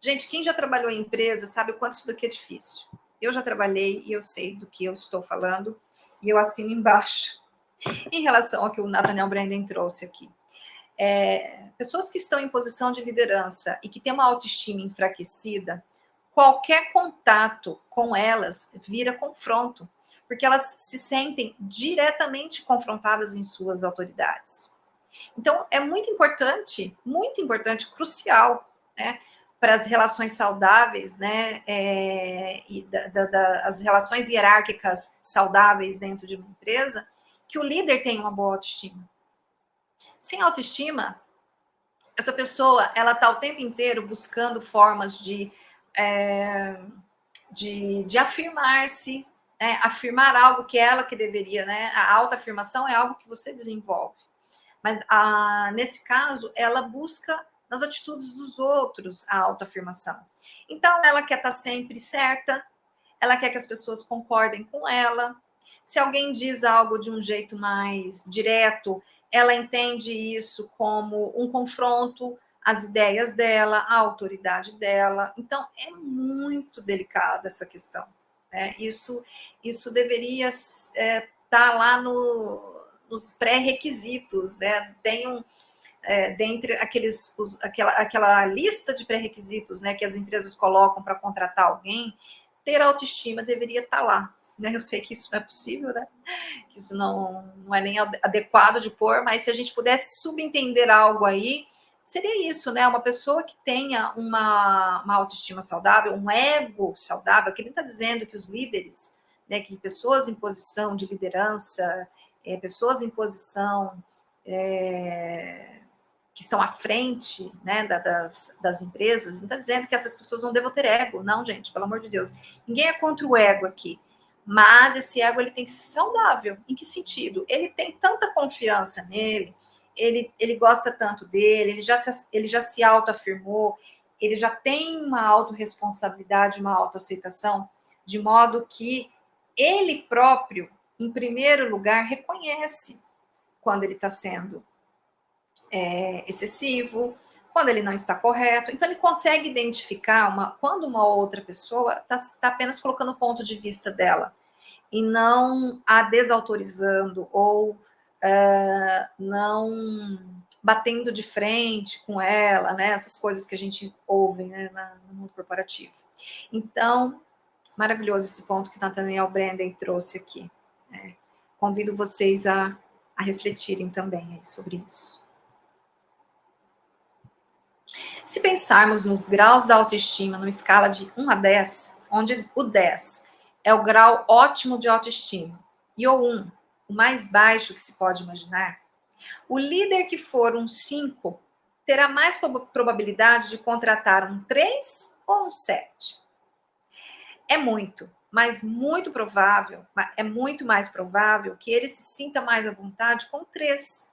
Gente, quem já trabalhou em empresa sabe o quanto isso daqui é difícil. Eu já trabalhei e eu sei do que eu estou falando e eu assino embaixo em relação ao que o Nathaniel Branden trouxe aqui. Pessoas que estão em posição de liderança e que têm uma autoestima enfraquecida, qualquer contato com elas vira confronto, porque elas se sentem diretamente confrontadas em suas autoridades. Então, é muito importante, crucial, né, para as relações saudáveis, né, e as relações hierárquicas saudáveis dentro de uma empresa, que o líder tenha uma boa autoestima. Sem autoestima, essa pessoa, ela está o tempo inteiro buscando formas de afirmar-se, né? Afirmar algo que ela que deveria, né? A autoafirmação é algo que você desenvolve. Mas, nesse caso, ela busca nas atitudes dos outros a autoafirmação. Então, ela quer estar sempre certa, ela quer que as pessoas concordem com ela. Se alguém diz algo de um jeito mais direto, ela entende isso como um confronto às ideias dela, à autoridade dela. Então, é muito delicada essa questão. Né? Isso deveria estar lá nos pré-requisitos. Né? Tem dentre aquela lista de pré-requisitos, né, que as empresas colocam para contratar alguém, ter autoestima deveria estar lá. Né? Eu sei que isso não é possível, né? Que isso não é nem adequado de pôr, mas se a gente pudesse subentender algo aí, seria isso, né? Uma pessoa que tenha uma autoestima saudável, um ego saudável, que ele está dizendo que os líderes, né, que pessoas em posição de liderança, pessoas em posição que estão à frente, né, das empresas, não está dizendo que essas pessoas não devam ter ego, não, gente, pelo amor de Deus. Ninguém é contra o ego aqui, mas esse ego ele tem que ser saudável. Em que sentido? Ele tem tanta confiança nele, ele gosta tanto dele, ele já se autoafirmou, ele já tem uma autorresponsabilidade, uma autoaceitação, de modo que ele próprio, em primeiro lugar, reconhece quando ele está sendo excessivo, quando ele não está correto. Então, ele consegue identificar quando uma outra pessoa está apenas colocando o ponto de vista dela e não a desautorizando ou não batendo de frente com ela, né? Essas coisas que a gente ouve, né, no mundo corporativo. Então, maravilhoso esse ponto que o Nathaniel Branden trouxe aqui. Né? Convido vocês a refletirem também sobre isso. Se pensarmos nos graus da autoestima numa escala de 1 a 10, onde o 10 é o grau ótimo de autoestima e o 1, o mais baixo que se pode imaginar, o líder que for um 5 terá mais probabilidade de contratar um 3 ou um 7. É muito, mas muito provável, é muito mais provável que ele se sinta mais à vontade com 3.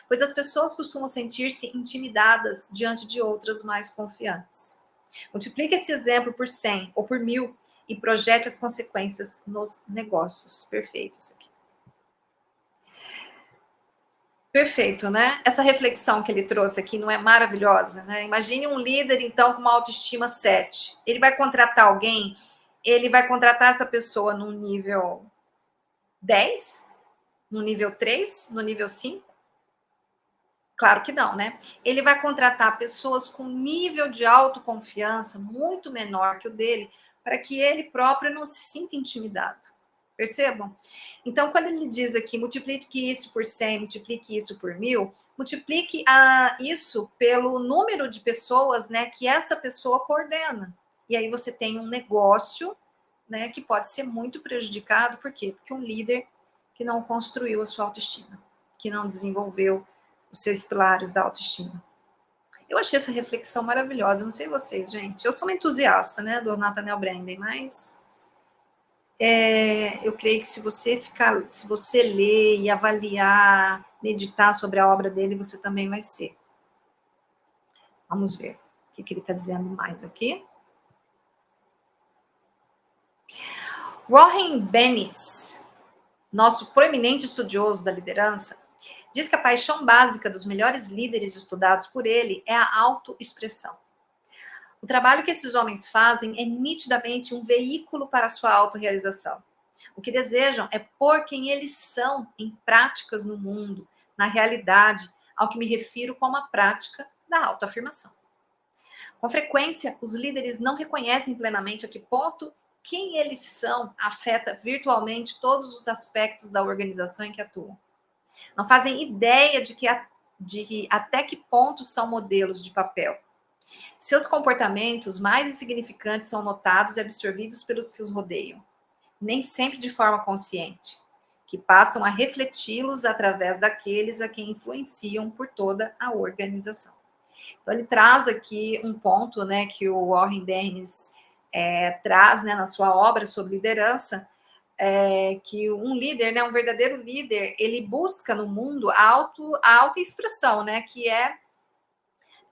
Pois as pessoas costumam sentir-se intimidadas diante de outras mais confiantes. Multiplique esse exemplo por 100 ou por 1000 e projete as consequências nos negócios. Perfeito isso aqui. Perfeito, né? Essa reflexão que ele trouxe aqui não é maravilhosa, né? Imagine um líder, então, com uma autoestima 7. Ele vai contratar alguém, ele vai contratar essa pessoa num nível 10? No nível 3, no nível 5? Claro que não, né? Ele vai contratar pessoas com nível de autoconfiança muito menor que o dele, para que ele próprio não se sinta intimidado. Percebam? Então, quando ele diz aqui, multiplique isso por 100, multiplique isso por 1000, multiplique isso pelo número de pessoas, né, que essa pessoa coordena. E aí você tem um negócio, né, que pode ser muito prejudicado. Por quê? Porque um líder que não construiu a sua autoestima, que não desenvolveu os seus pilares da autoestima. Eu achei essa reflexão maravilhosa, não sei vocês, gente. Eu sou uma entusiasta, né, do Nathaniel Branden, mas eu creio que se você ler e avaliar, meditar sobre a obra dele, você também vai ser. Vamos ver o que ele está dizendo mais aqui. Warren Bennis, nosso proeminente estudioso da liderança, diz que a paixão básica dos melhores líderes estudados por ele é a autoexpressão. O trabalho que esses homens fazem é nitidamente um veículo para a sua autorrealização. O que desejam é pôr quem eles são em práticas no mundo, na realidade, ao que me refiro como a prática da autoafirmação. Com frequência, os líderes não reconhecem plenamente a que ponto quem eles são afeta virtualmente todos os aspectos da organização em que atuam. Não fazem ideia de até que ponto são modelos de papel. Seus comportamentos mais insignificantes são notados e absorvidos pelos que os rodeiam, nem sempre de forma consciente, que passam a refleti-los através daqueles a quem influenciam por toda a organização. Então, ele traz aqui um ponto, né, que o Warren Bennis traz, né, na sua obra sobre liderança, que um líder, né, um verdadeiro líder, ele busca no mundo a autoexpressão, né, que é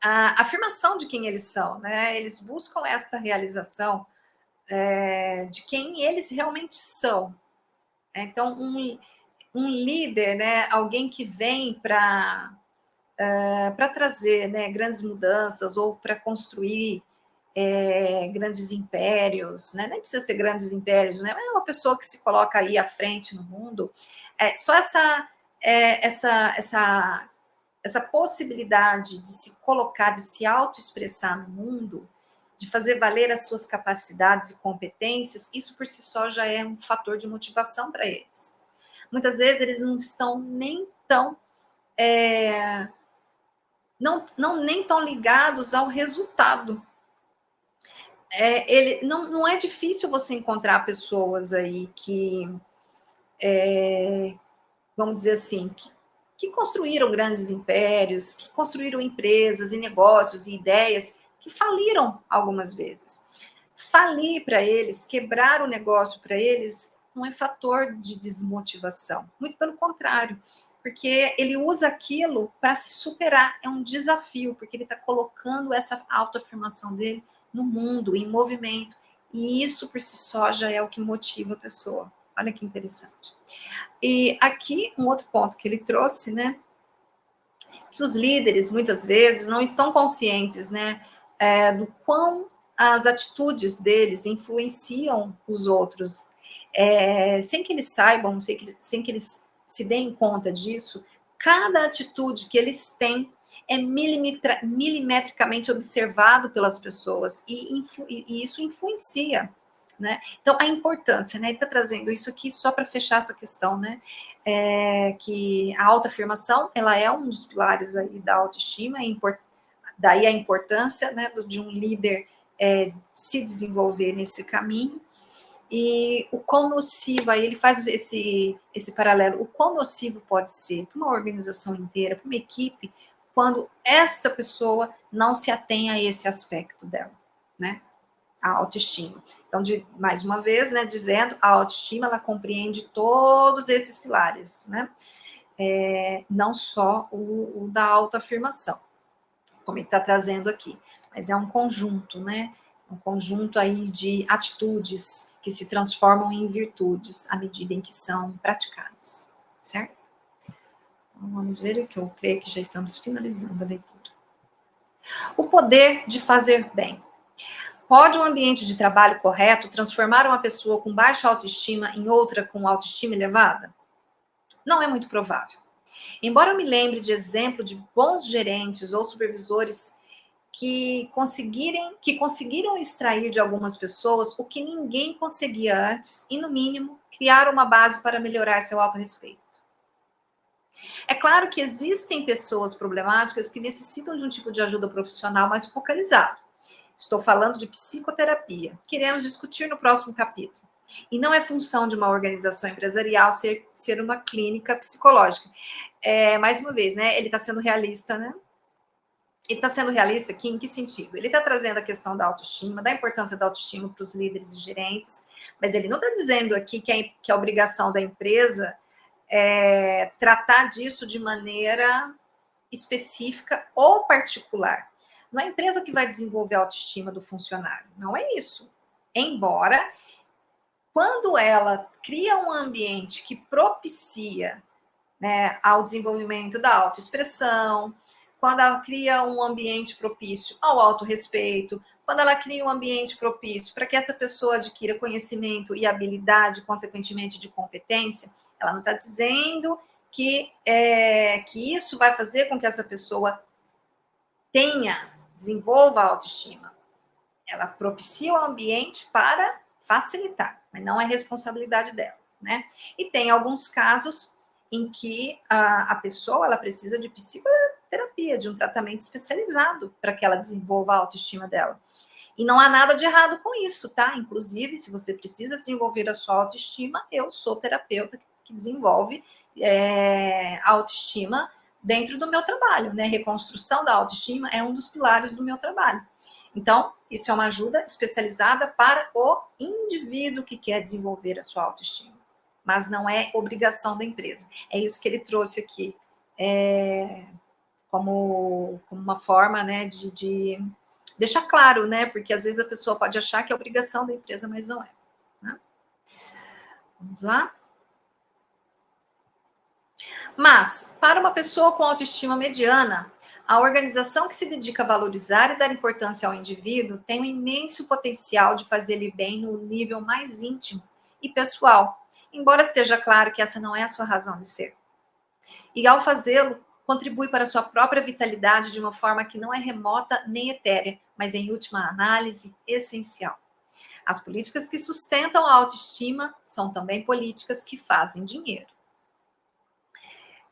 a afirmação de quem eles são, né? Eles buscam esta realização de quem eles realmente são. Então, um líder, né, alguém que vem para trazer, né, grandes mudanças ou para construir grandes impérios, né? Nem precisa ser grandes impérios, né? É uma pessoa que se coloca aí à frente no mundo. Só essa possibilidade de se colocar, de se autoexpressar no mundo, de fazer valer as suas capacidades e competências, isso por si só já é um fator de motivação para eles. Muitas vezes eles não estão nem tão nem tão ligados ao resultado. Não é difícil você encontrar pessoas aí que, vamos dizer assim, que construíram grandes impérios, que construíram empresas e negócios e ideias que faliram algumas vezes. Falir para eles, quebrar o negócio para eles, não é fator de desmotivação. Muito pelo contrário, porque ele usa aquilo para se superar. É um desafio, porque ele está colocando essa autoafirmação dele no mundo, em movimento. E isso por si só já é o que motiva a pessoa. Olha que interessante. E aqui, um outro ponto que ele trouxe, né? Que os líderes, muitas vezes, não estão conscientes, né? Do quão as atitudes deles influenciam os outros. Sem que eles saibam, sem que eles se deem conta disso, cada atitude que eles têm é milimetricamente observado pelas pessoas e isso influencia, né? Então, a importância, né? Ele está trazendo isso aqui só para fechar essa questão, né? Que a autoafirmação, ela é um dos pilares aí da autoestima, daí a importância, né, de um líder se desenvolver nesse caminho, e o quão nocivo, aí ele faz esse paralelo, o quão nocivo pode ser para uma organização inteira, para uma equipe, quando esta pessoa não se atém a esse aspecto dela, né? A autoestima. Então, mais uma vez, né, dizendo, a autoestima, ela compreende todos esses pilares, né? Não só o da autoafirmação, como ele está trazendo aqui, mas é um conjunto, né? Um conjunto aí de atitudes que se transformam em virtudes à medida em que são praticadas, certo? Então, vamos ver aqui, eu creio que já estamos finalizando a leitura. O poder de fazer bem. Pode um ambiente de trabalho correto transformar uma pessoa com baixa autoestima em outra com autoestima elevada? Não é muito provável. Embora eu me lembre de exemplo de bons gerentes ou supervisores que conseguiram extrair de algumas pessoas o que ninguém conseguia antes e, no mínimo, criar uma base para melhorar seu autorrespeito. É claro que existem pessoas problemáticas que necessitam de um tipo de ajuda profissional mais focalizado. Estou falando de psicoterapia. Queremos discutir no próximo capítulo. E não é função de uma organização empresarial ser uma clínica psicológica. Mais uma vez, né? Ele está sendo realista, né? Ele está sendo realista aqui em que sentido? Ele está trazendo a questão da autoestima, da importância da autoestima para os líderes e gerentes, mas ele não está dizendo aqui que a obrigação da empresa é tratar disso de maneira específica ou particular. Não é a empresa que vai desenvolver a autoestima do funcionário, não é isso. Embora, quando ela cria um ambiente que propicia, né, ao desenvolvimento da autoexpressão, quando ela cria um ambiente propício ao autorrespeito, quando ela cria um ambiente propício para que essa pessoa adquira conhecimento e habilidade, consequentemente de competência, ela não está dizendo que isso vai fazer com que essa pessoa desenvolva a autoestima. Ela propicia o ambiente para facilitar, mas não é responsabilidade dela, né? E tem alguns casos em que a pessoa ela precisa de psicoterapia, de um tratamento especializado para que ela desenvolva a autoestima dela. E não há nada de errado com isso, tá? Inclusive, se você precisa desenvolver a sua autoestima, eu sou terapeuta que desenvolve a autoestima dentro do meu trabalho, né? Reconstrução da autoestima é um dos pilares do meu trabalho. Então, isso é uma ajuda especializada para o indivíduo que quer desenvolver a sua autoestima, mas não é obrigação da empresa. É isso que ele trouxe aqui, como uma forma, né, de deixar claro, né, porque às vezes a pessoa pode achar que é obrigação da empresa, mas não é. Né? Vamos lá? Mas, para uma pessoa com autoestima mediana, a organização que se dedica a valorizar e dar importância ao indivíduo tem um imenso potencial de fazer-lhe bem no nível mais íntimo e pessoal, embora esteja claro que essa não é a sua razão de ser. E ao fazê-lo, contribui para a sua própria vitalidade de uma forma que não é remota nem etérea, mas em última análise, essencial. As políticas que sustentam a autoestima são também políticas que fazem dinheiro.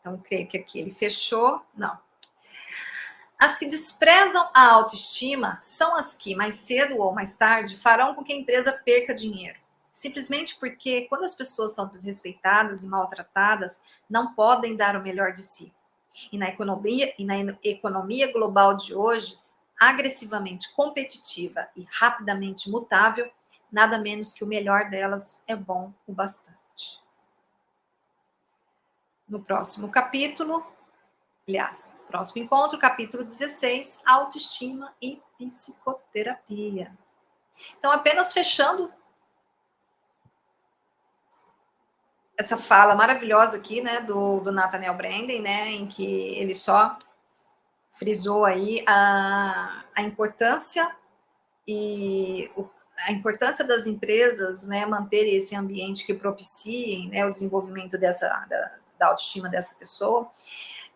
Então, creio que aqui ele fechou. Não. As que desprezam a autoestima são as que, mais cedo ou mais tarde, farão com que a empresa perca dinheiro. Simplesmente porque, quando as pessoas são desrespeitadas e maltratadas, não podem dar o melhor de si. E na economia global de hoje, agressivamente competitiva e rapidamente mutável, nada menos que o melhor delas é bom o bastante. No próximo capítulo, aliás, próximo encontro, capítulo 16, autoestima e psicoterapia. Então, apenas fechando essa fala maravilhosa aqui, né, do Nathaniel Branden, né, em que ele só frisou aí a importância a importância das empresas, né, manter esse ambiente que propiciem, né, o desenvolvimento da autoestima dessa pessoa,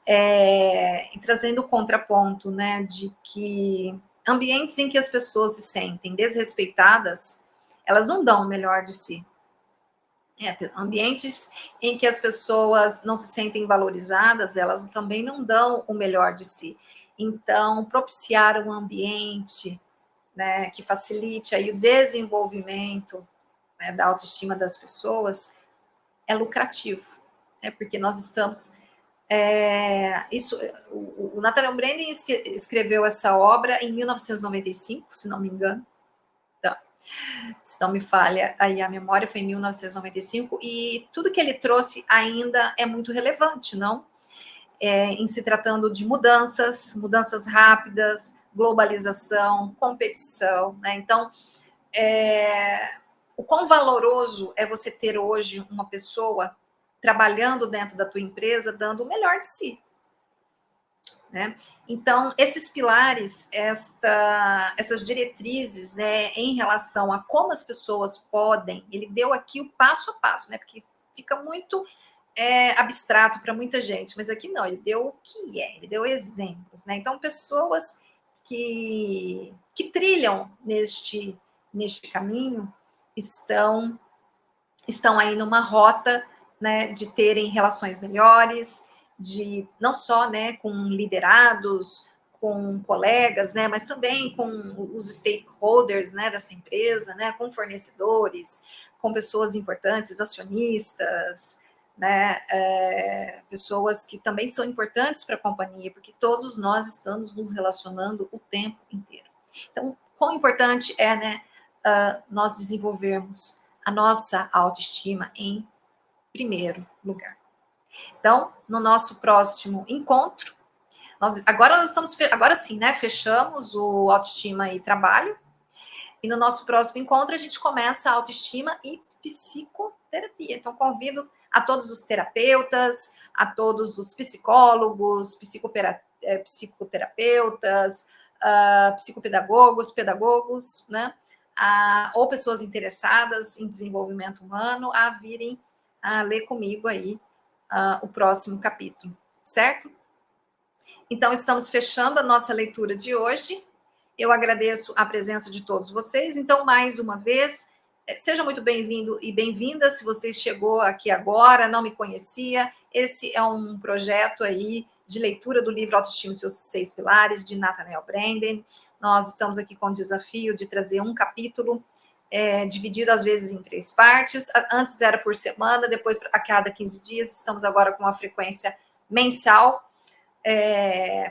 e trazendo o contraponto, né, de que ambientes em que as pessoas se sentem desrespeitadas, elas não dão o melhor de si. Ambientes em que as pessoas não se sentem valorizadas, elas também não dão o melhor de si. Então, propiciar um ambiente, né, que facilite aí o desenvolvimento, né, da autoestima das pessoas é lucrativo, né, porque nós estamos o Nathaniel Branden escreveu essa obra em 1995, se não me engano. Então, se não me falha aí a memória, foi em 1995, e tudo que ele trouxe ainda é muito relevante, não? Em se tratando de mudanças rápidas, globalização, competição, né? Então, o quão valoroso é você ter hoje uma pessoa trabalhando dentro da tua empresa, dando o melhor de si. Né? Então, esses pilares, essas diretrizes, né, em relação a como as pessoas podem, ele deu aqui o passo a passo, né, porque fica muito abstrato para muita gente, mas aqui não, ele deu o que é, ele deu exemplos, né? Então, pessoas que trilham neste caminho estão aí numa rota, né, de terem relações melhores, de não só, né, com liderados, com colegas, né, mas também com os stakeholders, né, dessa empresa, né, com fornecedores, com pessoas importantes, acionistas, né, pessoas que também são importantes para a companhia, porque todos nós estamos nos relacionando o tempo inteiro. Então, quão importante é, né, nós desenvolvermos a nossa autoestima em primeiro lugar. Então, no nosso próximo encontro, agora sim, né? Fechamos o autoestima e trabalho. E no nosso próximo encontro, a gente começa a autoestima e psicoterapia. Então, convido a todos os terapeutas, a todos os psicólogos, psicoterapeutas, psicopedagogos, pedagogos, né? Ou pessoas interessadas em desenvolvimento humano a virem a ler comigo aí o próximo capítulo, certo? Então, estamos fechando a nossa leitura de hoje. Eu agradeço a presença de todos vocês. Então, mais uma vez, seja muito bem-vindo e bem-vinda. Se você chegou aqui agora, não me conhecia, esse é um projeto aí de leitura do livro Autoestima e seus 6 Pilares, de Nathaniel Branden. Nós estamos aqui com o desafio de trazer um capítulo dividido às vezes em 3 partes. Antes era por semana, depois a cada 15 dias. Estamos agora com uma frequência mensal,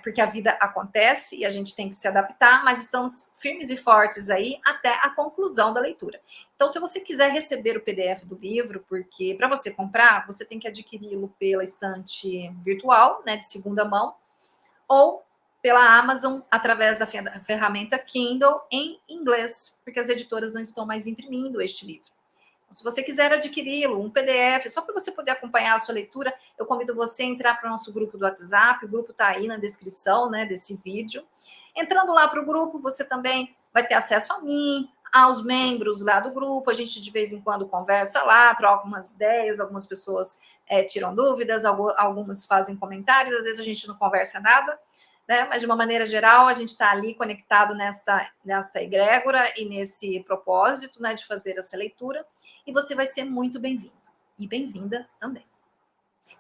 porque a vida acontece e a gente tem que se adaptar, mas estamos firmes e fortes aí até a conclusão da leitura. Então, se você quiser receber o PDF do livro, porque para você comprar, você tem que adquiri-lo pela estante virtual, né, de segunda mão, ou pela Amazon, através da ferramenta Kindle em inglês, porque as editoras não estão mais imprimindo este livro. Se você quiser adquiri-lo, um PDF, só para você poder acompanhar a sua leitura, eu convido você a entrar para o nosso grupo do WhatsApp, o grupo está aí na descrição, né, desse vídeo. Entrando lá para o grupo, você também vai ter acesso a mim, aos membros lá do grupo, a gente de vez em quando conversa lá, troca umas ideias, algumas pessoas tiram dúvidas, algumas fazem comentários, às vezes a gente não conversa nada, né? Mas de uma maneira geral, a gente está ali conectado nesta egrégora e nesse propósito, né, de fazer essa leitura, e você vai ser muito bem-vindo e bem-vinda também.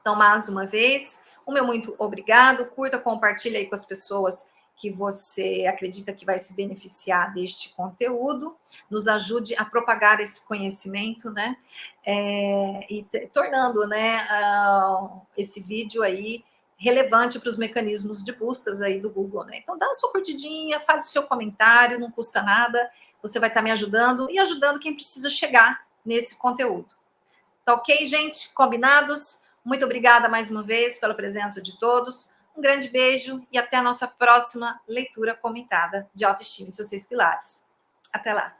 Então, mais uma vez, o meu muito obrigado, curta, compartilha aí com as pessoas que você acredita que vai se beneficiar deste conteúdo, nos ajude a propagar esse conhecimento, né, e tornando, né, esse vídeo aí relevante para os mecanismos de buscas aí do Google, né? Então, dá a sua curtidinha, faz o seu comentário, não custa nada, você vai estar me ajudando e ajudando quem precisa chegar nesse conteúdo. Tá ok, gente? Combinados? Muito obrigada mais uma vez pela presença de todos. Um grande beijo e até a nossa próxima leitura comentada de Autoestima e seus 6 Pilares. Até lá!